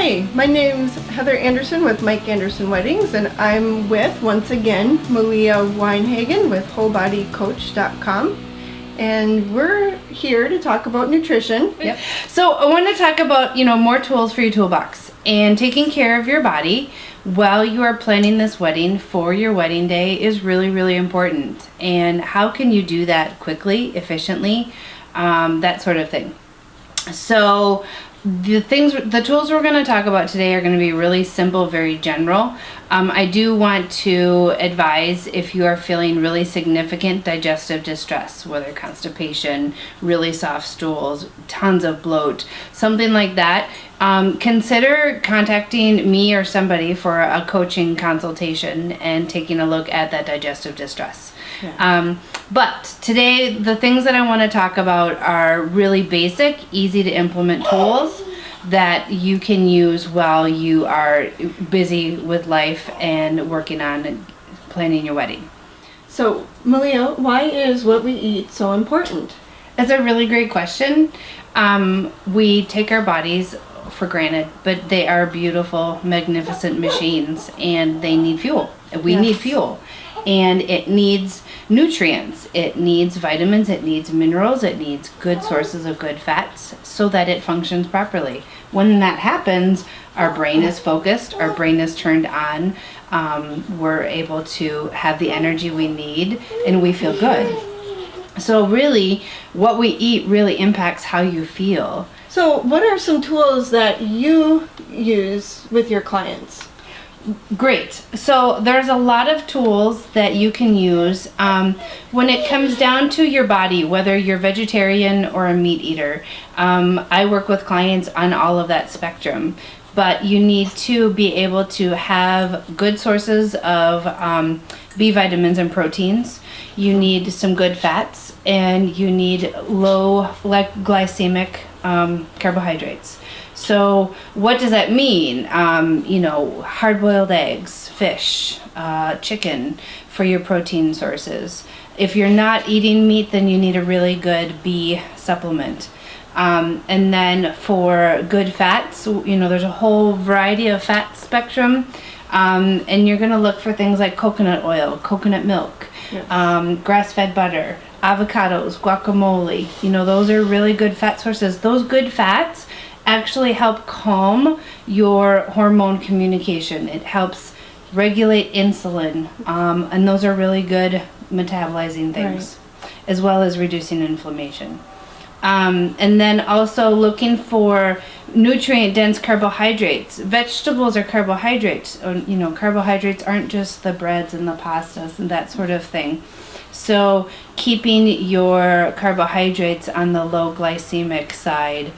Hi, my name's Heather Anderson with Mike Anderson Weddings, and I'm with, once again, Malia Weinhagen with WholeBodyCoach.com. And we're here to talk about nutrition. Yep. So I want to talk about, more tools for your toolbox and taking care of your body while you are planning this wedding for your wedding day is really, really important. And how can you do that quickly, efficiently, that sort of thing. So the tools we're going to talk about today are going to be really simple, very general. I do want to advise if you are feeling really significant digestive distress, whether constipation, really soft stools, tons of bloat, something like that, consider contacting me or somebody for a coaching consultation and taking a look at that digestive distress. Yeah. But today, the things that I want to talk about are really basic, easy to implement tools that you can use while you are busy with life and working on planning your wedding. So, Malia, why is what we eat so important? That's a really great question. We take our bodies for granted, but they are beautiful, magnificent machines, and they need fuel. We need fuel. And it needs nutrients, it needs vitamins, it needs minerals, it needs good sources of good fats so that it functions properly. When that happens, our brain is focused, our brain is turned on, we're able to have the energy we need, and we feel good. So really, what we eat really impacts how you feel. So what are some tools that you use with your clients? Great. So there's a lot of tools that you can use when it comes down to your body, whether you're vegetarian or a meat eater. I work with clients on all of that spectrum, but you need to be able to have good sources of B vitamins and proteins. You need some good fats, and you need low glycemic carbohydrates. So what does that mean? Hard-boiled eggs, fish, chicken for your protein sources. If you're not eating meat, then you need a really good B supplement. And then for good fats, there's a whole variety of fat spectrum. And you're going to look for things like coconut oil, coconut milk, grass-fed butter, avocados, guacamole. Those are really good fat sources. Those good fats actually help calm your hormone communication. It helps regulate insulin, and those are really good metabolizing things, as well as reducing inflammation. And then also looking for nutrient-dense carbohydrates. Vegetables are carbohydrates. Carbohydrates aren't just the breads and the pastas and that sort of thing. So keeping your carbohydrates on the low glycemic side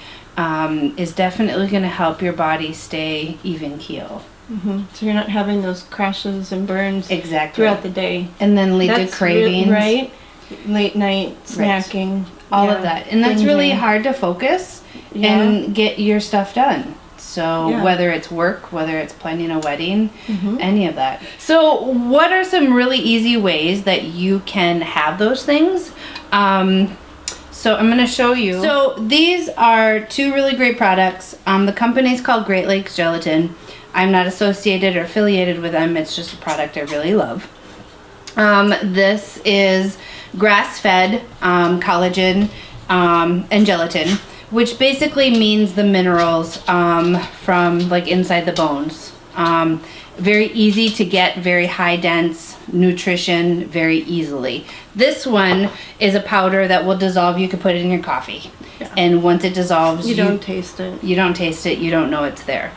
is definitely going to help your body stay even keel. Mm-hmm. So you're not having those crashes and burns throughout the day. And then lead to cravings. Right. Late night snacking. All of that. And that's really hard to focus and get your stuff done. So whether it's work, whether it's planning a wedding, any of that. So what are some really easy ways that you can have those things? So I'm going to show you. So these are two really great products. The company's called Great Lakes Gelatin. I'm not associated or affiliated with them. It's just a product I really love. This is grass-fed collagen and gelatin, which basically means the minerals from inside the bones. Very easy to get, very high dense nutrition very easily. This one is a powder that will dissolve. You can put it in your coffee. Yeah. And once it dissolves, you don't taste it. You don't taste it. You don't know it's there.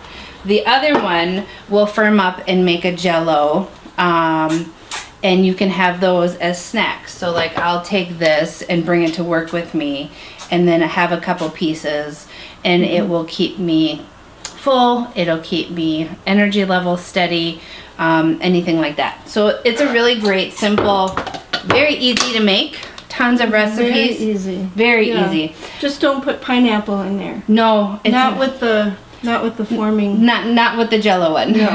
The other one will firm up and make a jello. And you can have those as snacks. So I'll take this and bring it to work with me and then have a couple pieces, and it will keep me full, it'll keep me energy level steady, anything like that. So it's a really great, simple, very easy to make, tons of recipes. Very easy. Just don't put pineapple in there. No, it's not with the forming. Not with the Jello one. No.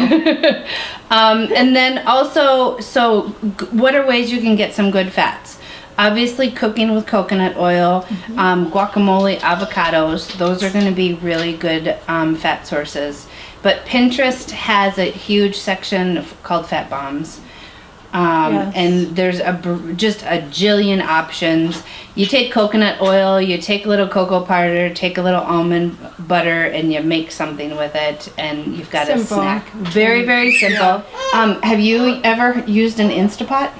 And then also, so what are ways you can get some good fats? Obviously, cooking with coconut oil, guacamole, avocados, those are going to be really good fat sources. But Pinterest has a huge section called Fat Bombs. Yes. And there's just a jillion options. You take coconut oil, you take a little cocoa powder, take a little almond butter, and you make something with it, and you've got Simple. a snack. Very, very simple. Have you ever used an Instapot?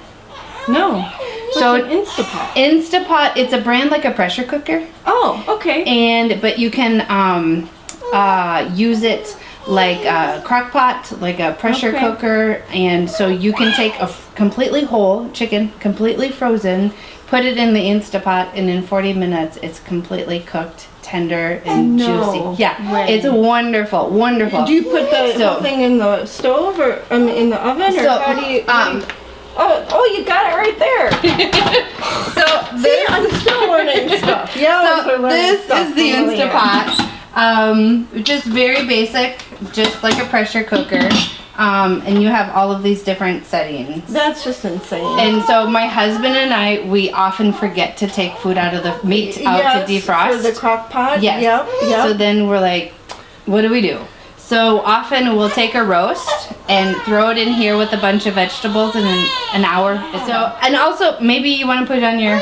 No. What's So- an Instapot? Instapot, it's a brand like a pressure cooker, Oh, okay. but you can use it like a crock pot, like a pressure Okay. cooker, and so you can take a completely whole chicken, completely frozen, put it in the Instapot, and in 40 minutes it's completely cooked, tender, and No juicy. Yeah, way. it's wonderful, wonderful. Do you put the So- whole thing in the stove or in the oven, or So, how do you? um, Oh, you got it right there. So See, this, I'm still learning stuff. Yeah, so this is the Instapot. Just very basic, just like a pressure cooker. And you have all of these different settings. That's just insane. And so my husband and I, we often forget to take food out of the meat out to defrost. For the crock pot. Yes. Yep. So then we're like, what do we do? So often we'll take a roast and throw it in here with a bunch of vegetables in an hour. So, and also maybe you want to put it on your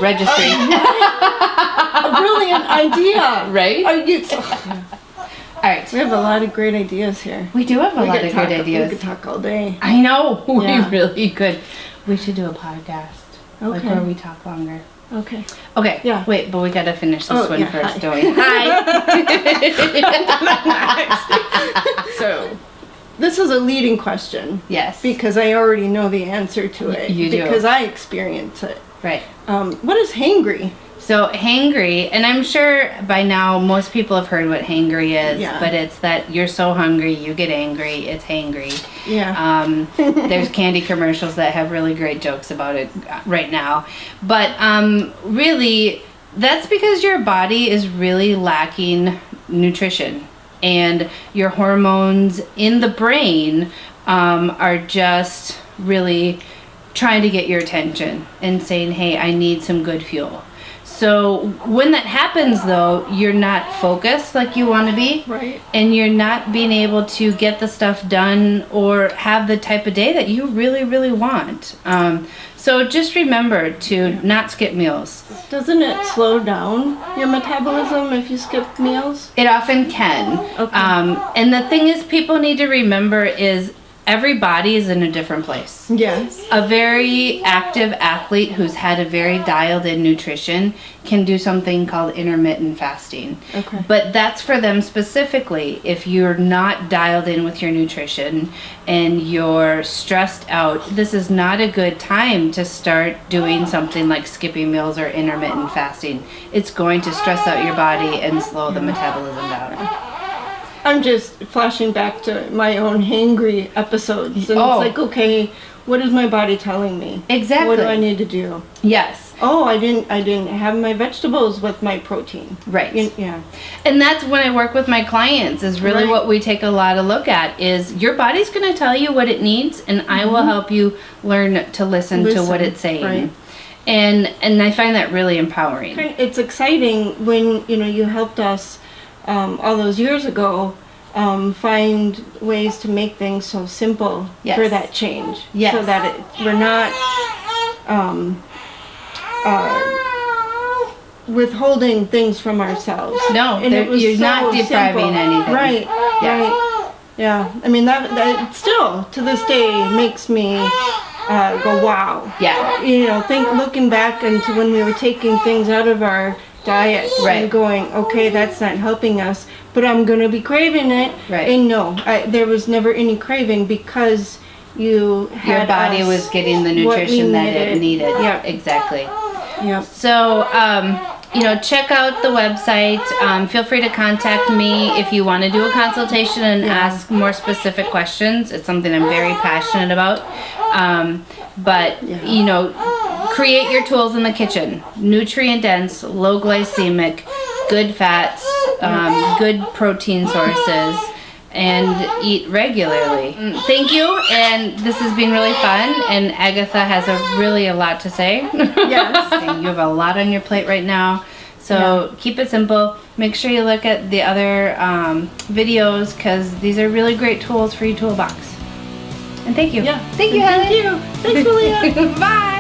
registry. A brilliant idea. Right? Are you? All right. We have a lot of great ideas here. We do have a lot could of talk- good ideas. We could talk all day. I know. Yeah. We really could. We should do a podcast. Like Okay. where we talk longer. Okay. Okay. Yeah. Wait, but we gotta finish this Oh, one yeah, first, hi. don't we? Hi. So, this is a leading question Yes. because I already know the answer to it. You do. Because I experience it. Right. What is hangry? So hangry, and I'm sure by now most people have heard what hangry is, Yeah. but it's that you're so hungry, you get angry, it's hangry. Yeah. There's candy commercials that have really great jokes about it right now. But really, that's because your body is really lacking nutrition. And your hormones in the brain are just really trying to get your attention and saying, hey, I need some good fuel. So when that happens, though, you're not focused like you want to be. Right. And you're not being able to get the stuff done or have the type of day that you really, really want. So just remember to not skip meals. Doesn't it slow down your metabolism if you skip meals? It often can. Okay. And the thing is, people need to remember is every body is in a different place. Yes. A very active athlete who's had a very dialed in nutrition can do something called intermittent fasting. Okay. But that's for them specifically. If you're not dialed in with your nutrition and you're stressed out, this is not a good time to start doing something like skipping meals or intermittent fasting. It's going to stress out your body and slow the metabolism down. I'm just flashing back to my own hangry episodes. And Oh. it's like, okay, what is my body telling me? Exactly. What do I need to do? Yes. Oh, I didn't have my vegetables with my protein. Right. Yeah. And that's when I work with my clients is really Right. what we take a lot of look at is your body's going to tell you what it needs and I will help you learn to listen to what Listen, it's saying. right. And I find that really empowering. It's exciting when, you helped us all those years ago find ways to make things so simple Yes. for that change. Yes. So that we're not withholding things from ourselves. No, And it was you're not so depriving simple. anything. Right. Yeah. Right. Yeah. I mean that still to this day makes me go wow. Yeah. Looking back into when we were taking things out of our diet Right. and going, okay, that's not helping us, but I'm gonna be craving it. Right. And no, there was never any craving because you had Your body us was getting the what we nutrition that it needed. Yeah. Exactly. Yeah. So, check out the website. Feel free to contact me if you want to do a consultation and ask more specific questions. It's something I'm very passionate about. Create your tools in the kitchen. Nutrient dense, low glycemic, good fats, good protein sources. and eat regularly. Thank you, and this has been really fun, and Agatha has a lot to say. Yes. And you have a lot on your plate right now, so keep it simple. Make sure you look at the other videos, because these are really great tools for your toolbox. And thank you. Yeah. Thank you, Helen. Thank you. Thanks, Malia. Bye.